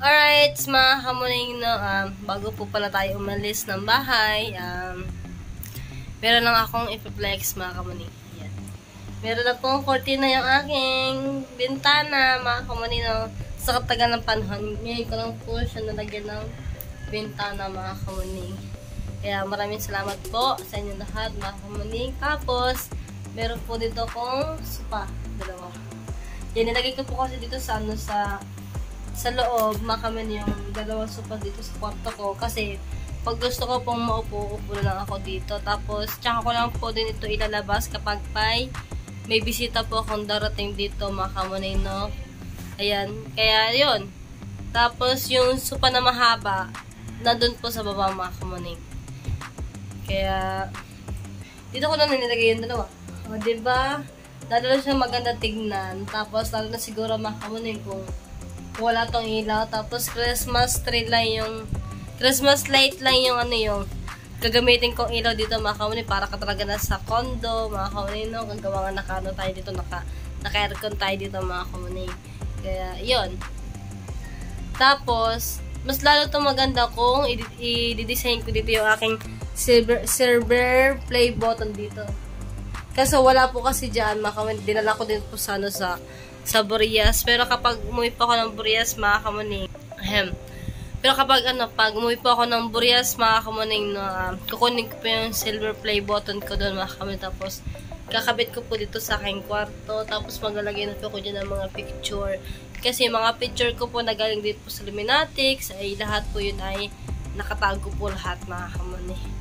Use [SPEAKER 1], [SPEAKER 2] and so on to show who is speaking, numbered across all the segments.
[SPEAKER 1] Alright, mga kamuning, no, bago po pala tayo umalis ng bahay, meron lang akong i-flex, mga kamuning. Ayan. Meron na pong cortina yung aking bintana, mga kamuning, no, sa katagal ng panahon. Ngayon ko lang po siya nalagyan ng bintana, mga kamuning. Kaya maraming salamat po sa inyo lahat, mga kamuning. Tapos, meron po dito kong sopa, dalawa. Yan, nilagay ko po kasi dito sa loob, makaman yung dalawang sopa dito sa kwarto ko. Kasi, pag gusto ko pong maupo, upo na lang ako dito. Tapos, tsaka ko lang po din ito ilalabas kapag may bisita po akong darating dito, makaman, no? Ayan, kaya yun. Tapos, yung sopa na mahaba, nandun po sa baba, makaman. Kaya, dito ko lang nilagay yung dalawa. O, diba? Lalo na siya maganda tignan. Tapos, lalo na siguro makaman kung wala tong ilaw. Tapos, Christmas tree lang yung Christmas light lang yung yung gagamitin kong ilaw dito, mga kamunin, para ka talaga na sa condo, mga kamunin, no? Gagawa nga naka-ano tayo dito, naka-aircon tayo dito, mga kamunin. Kaya, yun. Tapos, mas lalo itong maganda kung i-design ko dito yung aking server play button dito. Kasi wala po kasi dyan, mga kamunin, dinala ko din po sa Burias. Pero kapag umuwi po ako ng Burias, mga kamuning, pero kapag pag umuwi po ako ng Burias, mga kamuning, kukunin ko po yung silver play button ko doon, mga kamuning. Tapos, kakabit ko po dito sa aking kwarto. Tapos, maglalagay na po ko dyan ng mga picture. Kasi, mga picture ko po nagaling dito po sa Luminatics. Ay, lahat po yun ay nakatago po lahat, mga kamuning.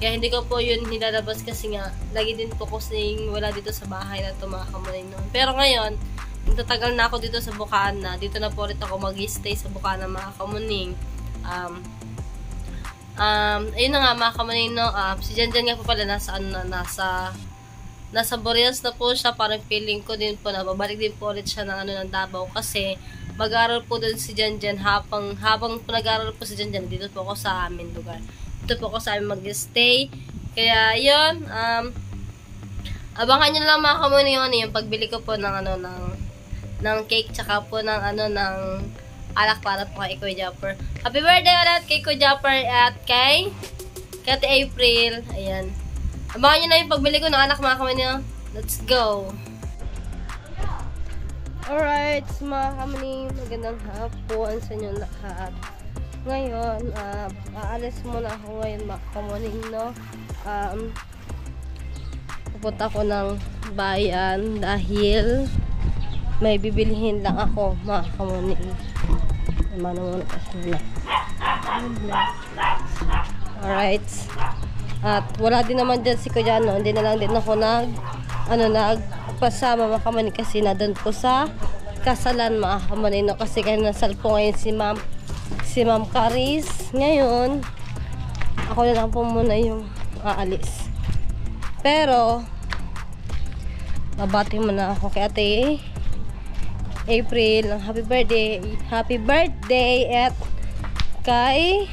[SPEAKER 1] Kaya, hindi ko po yun nilalabas kasi nga, lagi din po kasi wala dito sa bahay na ito, mga kamuning. Pero ngayon, tatagal na ako dito sa Bukana. Dito na po ulit ako mag-stay sa Bukana, mga kamuning. Ayun na nga, mga kamuning, no? Si Janjan nga po pala nasa Burias na po siya. Parang feeling ko din po na babalik din po ulit siya ng Davao. Kasi mag-aaral po din si Janjan habang po nag-aaral po si Janjan, dito po ako sa amin lugar. Dito po ako sa amin mag-stay. Kaya, yun, abangan nyo lang, mga kamuning, yung pagbili ko po ng cake, tsaka po ng alak para po kay Kuya Japper. Happy birthday ulit kay Kuya Japper at kay Ate April. Ayan. Abangan nyo na yung pagbili ko ng alak, mga kamuning. Let's go! Alright, mga kamuning, magandang hapon sa inyo lahat. Ngayon, aalis muna ako ngayon, mga kamuning, no? Pupunta ako ng bayan dahil may bibilihin lang ako, mga kamuning. Muna kasi na. Alright. At wala din naman dyan si Kuya, no? Hindi na lang din ako nagpasama, mga kamuning, kasi na doon po sa kasalan, mga kamuning, no? Kasi kaya nasal po ngayon si Ma'am Caris. Ngayon, ako na lang po muna yung aalis. Pero, babati muna ako kay Ate April ng happy birthday at kay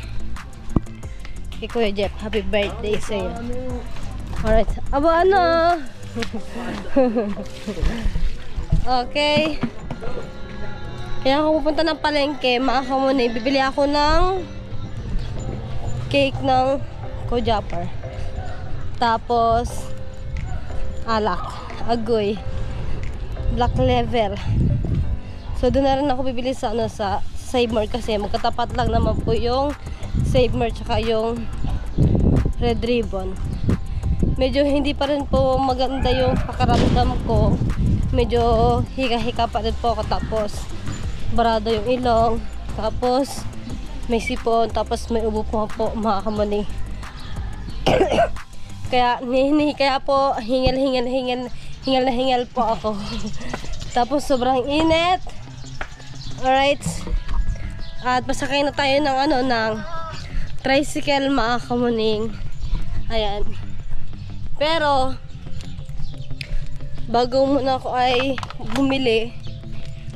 [SPEAKER 1] Kuya Jeff, happy birthday sa iyo. Alright, aba okay, kaya ako pupunta ng palengke, mga kamuning, bibili ako ng cake ng Kuya Japper, tapos alak, agoy, black level. So, doon na rin ako bibili sa Save More kasi magkatapat lang naman po yung Save More tsaka yung Red Ribbon. Medyo hindi pa rin po maganda yung pakaramdam ko. Medyo hika-hika pa rin po ako. Tapos, barado yung ilong. Tapos, may sipon. Tapos, may ubo po, mga kamuning. Kaya po, hingal po ako. Tapos, sobrang init. Alright. At pasakay na tayo ng tricycle, mga kamuning. Ayan. Pero bago muna ako ay bumili,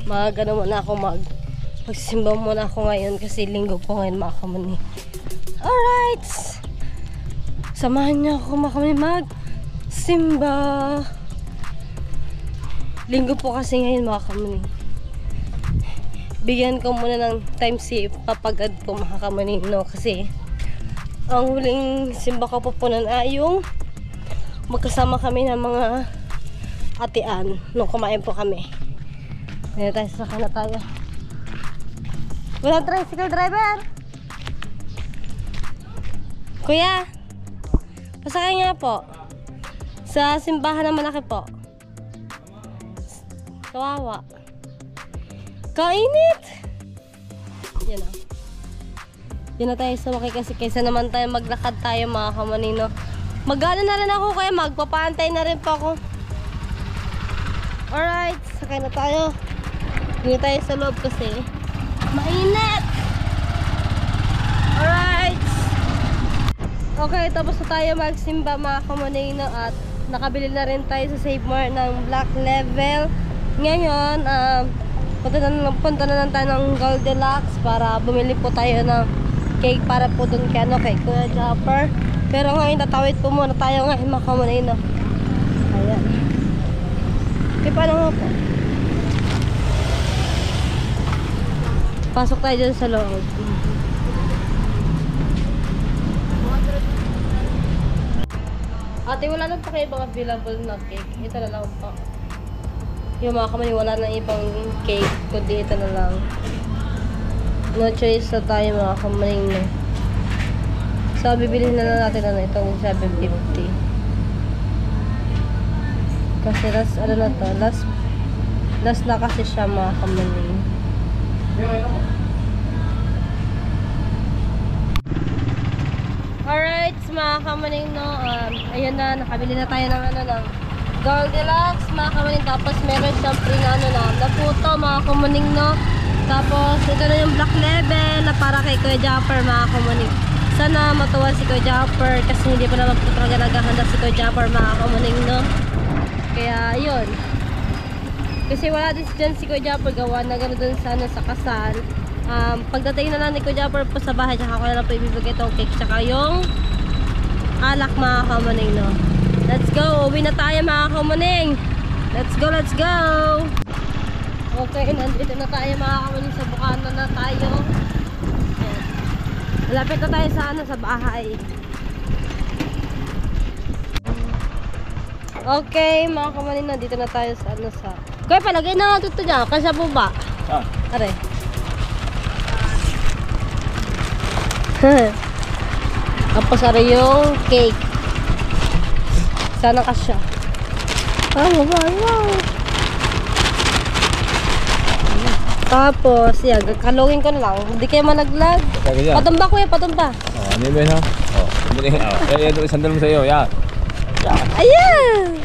[SPEAKER 1] muna ako magsimba muna ako ngayon kasi linggo po ngayon, mga kamuning. Alright. Samahan niyo ako, mga kamuning, magsimba. Linggo po kasi ngayon, mga kamuning. bigyan ko muna ng time si papagad ko mga kamanino kasi ang huling simba ko po nun ay yung magkasama kami ng mga atian nung kumain po kami. Ngayon tayo, sasakay na tayo. Walang tricycle driver! Kuya, pasakay nga po. Sa simbahan na malaki po. Kawawa. Kainit! Yan o. Yan na tayo sa wakay kasi kaysa naman tayo maglakad tayo mga kamanino. Mag-ano na rin ako kaya magpapantay na rin po ako. Alright, sakay na tayo. Hindi tayo sa loob kasi mainit! Alright! Okay, tapos na tayo magsimba mga kamanino at nakabili na rin tayo sa Save More ng Black Level. Ngayon, punta na lang tayo ng Goldilocks para bumili po tayo ng cake para po dun kay Kuya Japper. Pero ngayon tatawid po muna tayo ngayon mga kamanino. Ayan. Okay, paano nga po? Pasok tayo dyan sa loob. Ate, wala lang pa kayo ibang available na cake. Ito na lang pa. Yung mga kamani, wala na ibang cake. Kundi ito na lang. No choice na tayo mga kamaning. So, bibili na lang natin na itong 750. Kasi last, ano na to? Last na kasi siya mga kamaning. Alright, mga kamaning, no, ayan na, nakabili na tayo ng ng Goldilocks, mga kamaning. Tapos meron siyang free na puto, mga kamaning, no. Tapos ito na yung Black Level na para kay Kuya Japper, mga kamaning. Sana matuwa si Kuya Japper kasi hindi pa naman po talaga naghahanda si Kuya Japper, mga kamaning, no. Kaya yun, kasi wala din dyan si Kuya Japper, gawa na gano'n dun sa, sa kasal. Pagdating na lang ni Kuya Japper po sa bahay, tsaka ko na lang po ibibigay itong cake tsaka yung alak, mga kamaning, no. Let's go, uwi na tayo mga kamaning. Let's go, let's go. Okay, nandito na tayo mga kamaning, sa Bukana na tayo. Ayan. Malapit na tayo sa sa bahay. Okay mga kamaning, nandito na tayo sa sa Kuya, palagay na nga ito dyan, kasi po ba? Are. Tapos are yung cake. Sana kasya. Wow. Tapos, yan, kalungin ko na lang. Hindi kayo malaglag. Patumba kuya, patumba.
[SPEAKER 2] Ano yun ha? Yan, sandal mo sa'yo, yan.
[SPEAKER 1] Ayan!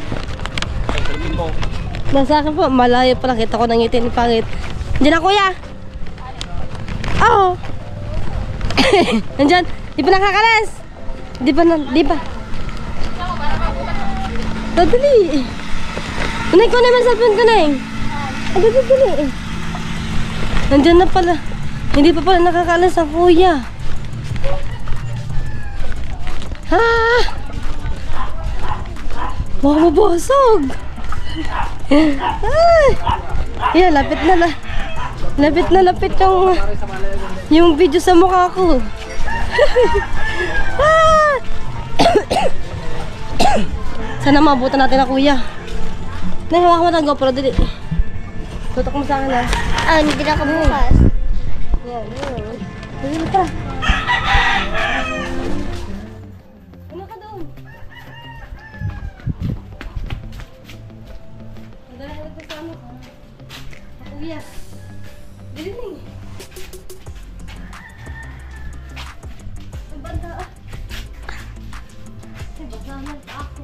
[SPEAKER 1] Nasa akin po, malayo pala. Kita ko ng ngiti ni pangit. Diyan na kuya! Oo! Nandyan! Di pa nakakalas! Di pa. Dali! Unay ko naman sa phone ko na eh. Dali. Nandyan na pala. Hindi pa pala nakakalas sa kuya. Ha! Baka mabasag! Yan, lapit na yung video sa mukha ko. Sana mabutan natin na kuya. Hawak mo ng GoPro, dili. Tutok mo sa akin ha.
[SPEAKER 3] Hindi na ako bukas.
[SPEAKER 1] Yan. Dili pa. Ano ka doon? Dala-dala pa sa ano. Kuya. Dili na eh. Ang banda ah. Ay, basahan pa ako.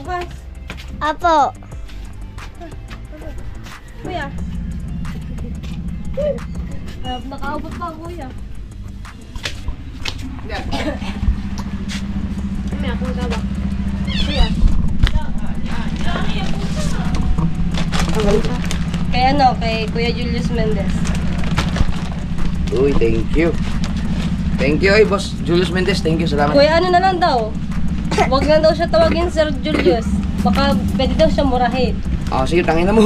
[SPEAKER 1] Bukas.
[SPEAKER 3] Apo.
[SPEAKER 1] Kuya. Nakaabot pa kuya. May akong gawak. Kuya. Kay kay Kuya Julius Mendez.
[SPEAKER 4] Uy, thank you. Thank you, Boss Julius Mendez. Thank you, salamat.
[SPEAKER 1] Kuya, ano na lang daw? Huwag na daw siya tawagin Sir Julius. Baka pwede daw siya murahin.
[SPEAKER 4] Oh, sige, tangin na mo.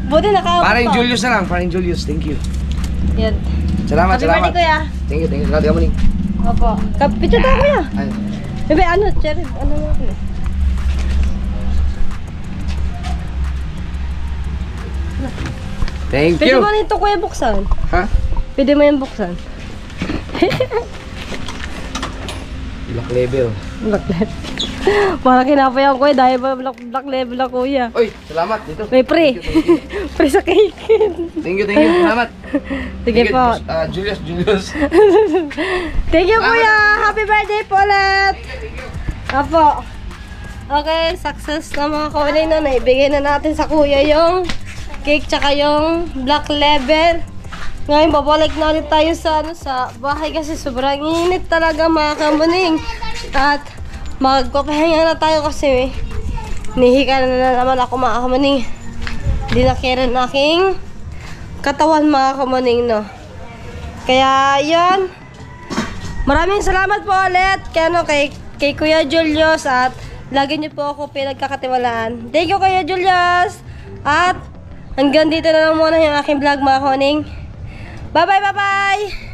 [SPEAKER 1] Buti nakaabot
[SPEAKER 4] Paring
[SPEAKER 1] pa.
[SPEAKER 4] Julius na lang, paring Julius. Thank you.
[SPEAKER 1] Yan.
[SPEAKER 4] Salamat,
[SPEAKER 1] Happy
[SPEAKER 4] salamat.
[SPEAKER 1] birthday, kuya.
[SPEAKER 4] Thank you. Salamat ka mo, Ning.
[SPEAKER 1] Opo. Picture tayo, kuya.
[SPEAKER 4] Ay.
[SPEAKER 1] Bebe, ano, cherry, ano mo ako?
[SPEAKER 4] Thank
[SPEAKER 1] Pwede
[SPEAKER 4] you.
[SPEAKER 1] mo nito, kuya, buksan.
[SPEAKER 4] Ha?
[SPEAKER 1] Pwede mo yung buksan.
[SPEAKER 4] Black label.
[SPEAKER 1] Black level. Para kinapayan ko dahil ba black level na kuya.
[SPEAKER 4] Oy, salamat dito.
[SPEAKER 1] May pre. Pre sa cake.
[SPEAKER 4] Thank you. Salamat.
[SPEAKER 1] Sige
[SPEAKER 4] Thank you,
[SPEAKER 1] po.
[SPEAKER 4] Julius.
[SPEAKER 1] Thank you kuya. Happy birthday po ulit. Apo. Okay, success na mga kaulay na. Naibigay na natin sa kuya yung cake tsaka yung black level. Ngayon, babalik na ulit tayo sa, sa bahay kasi sobrang init talaga mga kamuning. At magpapahinga na tayo kasi nihika na naman ako mga kamuning. Hindi na kaya ng aking katawan mga kamuning, no. Kaya, yun. Maraming salamat po ulit kay Kuya Julius at lagi niyo po ako pinagkakatiwalaan. Thank you Kuya Julius. At hanggang dito na lang muna yung aking vlog mga kamuning. Bye-bye!